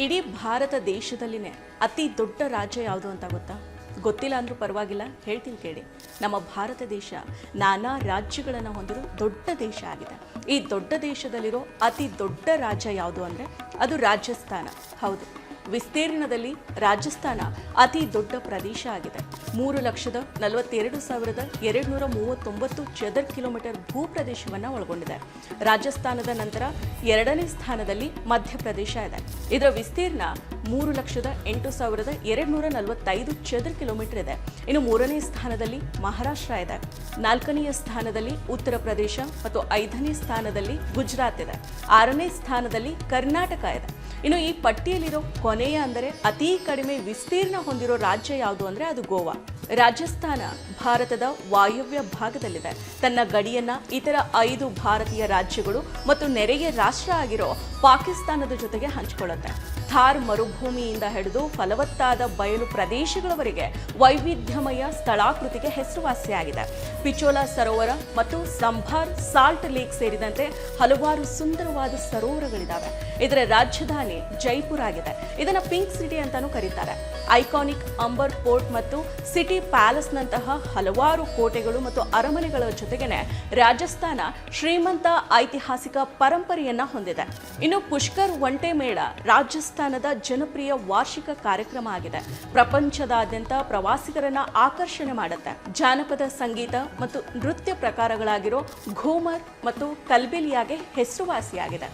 ಇಡೀ ಭಾರತ ದೇಶದಲ್ಲಿನೇ ಅತಿ ದೊಡ್ಡ ರಾಜ್ಯ ಯಾವುದು ಅಂತ ಗೊತ್ತಾ? ಗೊತ್ತಿಲ್ಲ ಅಂದ್ರೂ ಪರವಾಗಿಲ್ಲ, ಹೇಳ್ತೀನಿ ಕೇಳಿ. ನಮ್ಮ ಭಾರತ ದೇಶ ನಾನಾ ರಾಜ್ಯಗಳನ್ನು ಹೊಂದಿರೋ ದೊಡ್ಡ ದೇಶ ಆಗಿದೆ. ಈ ದೊಡ್ಡ ದೇಶದಲ್ಲಿರೋ ಅತಿ ದೊಡ್ಡ ರಾಜ್ಯ ಯಾವುದು ಅಂದರೆ ಅದು ರಾಜಸ್ಥಾನ. ಹೌದು, ವಿಸ್ತೀರ್ಣದಲ್ಲಿ ರಾಜಸ್ಥಾನ ಅತಿ ದೊಡ್ಡ ಪ್ರದೇಶ ಆಗಿದೆ. 3,42,239 ಚದರ ಕಿಲೋಮೀಟರ್ ಭೂ ಪ್ರದೇಶವನ್ನು ಒಳಗೊಂಡಿದೆ. ರಾಜಸ್ಥಾನದ ನಂತರ 2ನೇ ಸ್ಥಾನದಲ್ಲಿ ಮಧ್ಯಪ್ರದೇಶ ಇದೆ. ಇದರ ವಿಸ್ತೀರ್ಣ 3,08,245 ಚದರ ಕಿಲೋಮೀಟರ್ ಇದೆ. ಇನ್ನು 3ನೇ ಸ್ಥಾನದಲ್ಲಿ ಮಹಾರಾಷ್ಟ್ರ ಇದೆ. 4ನೇ ಸ್ಥಾನದಲ್ಲಿ ಉತ್ತರ ಪ್ರದೇಶ ಮತ್ತು 5ನೇ ಸ್ಥಾನದಲ್ಲಿ ಗುಜರಾತ್ ಇದೆ. 6ನೇ ಸ್ಥಾನದಲ್ಲಿ ಕರ್ನಾಟಕ ಇದೆ. ಇನ್ನು ಈ ಪಟ್ಟಿಯಲ್ಲಿರೋ ಕೊನೆಯ ಅಂದರೆ ಅತಿ ಕಡಿಮೆ ವಿಸ್ತೀರ್ಣ ಹೊಂದಿರೋ ರಾಜ್ಯ ಯಾವುದು ಅಂದರೆ ಅದು ಗೋವಾ. ರಾಜಸ್ಥಾನ ಭಾರತದ ವಾಯವ್ಯ ಭಾಗದಲ್ಲಿದೆ. ತನ್ನ ಗಡಿಯನ್ನ ಇತರ 5 ಭಾರತೀಯ ರಾಜ್ಯಗಳು ಮತ್ತು ನೆರೆಯ ರಾಷ್ಟ್ರ ಆಗಿರೋ ಪಾಕಿಸ್ತಾನದ ಜೊತೆಗೆ ಹಂಚಿಕೊಳ್ಳುತ್ತೆ. ಥಾರ್ ಮರುಭೂಮಿಯಿಂದ ಹಿಡಿದು ಫಲವತ್ತಾದ ಬಯಲು ಪ್ರದೇಶಗಳವರೆಗೆ ವೈವಿಧ್ಯಮಯ ಸ್ಥಳಾಕೃತಿಗೆ ಹೆಸರುವಾಸಿಯಾಗಿದೆ. ಪಿಚೋಲಾ ಸರೋವರ ಮತ್ತು ಸಂಭಾರ್ ಸಾಲ್ಟ್ ಲೇಕ್ ಸೇರಿದಂತೆ ಹಲವಾರು ಸುಂದರವಾದ ಸರೋವರಗಳಿದ್ದಾವೆ. ಇದರ ರಾಜಧಾನಿ ಜೈಪುರ್ ಆಗಿದೆ. ಇದನ್ನು ಪಿಂಕ್ ಸಿಟಿ ಅಂತಾನೂ ಕರೀತಾರೆ. ಐಕಾನಿಕ್ ಅಂಬರ್ ಪೋರ್ಟ್ ಮತ್ತು ಸಿಟಿ ಪ್ಯಾಲೇಸ್ನಂತಹ ಹಲವಾರು ಕೋಟೆಗಳು ಮತ್ತು ಅರಮನೆಗಳ ಜೊತೆಗೇನೆ ರಾಜಸ್ಥಾನ ಶ್ರೀಮಂತ ಐತಿಹಾಸಿಕ ಪರಂಪರೆಯನ್ನ ಹೊಂದಿದೆ. ಇನ್ನು ಪುಷ್ಕರ್ ಒಂಟೆ ಮೇಳ ರಾಜಸ್ಥಾನದ ಜನಪ್ರಿಯ ವಾರ್ಷಿಕ ಕಾರ್ಯಕ್ರಮ ಆಗಿದೆ. ಪ್ರಪಂಚದಾದ್ಯಂತ ಪ್ರವಾಸಿಗರನ್ನ ಆಕರ್ಷಣೆ ಮಾಡುತ್ತೆ. ಜಾನಪದ ಸಂಗೀತ ಮತ್ತು ನೃತ್ಯ ಪ್ರಕಾರಗಳಾಗಿರೋ ಘೂಮರ್ ಮತ್ತು ಕಲ್ಬೆಲಿಯಾಗೆ ಹೆಸರುವಾಸಿಯಾಗಿದೆ.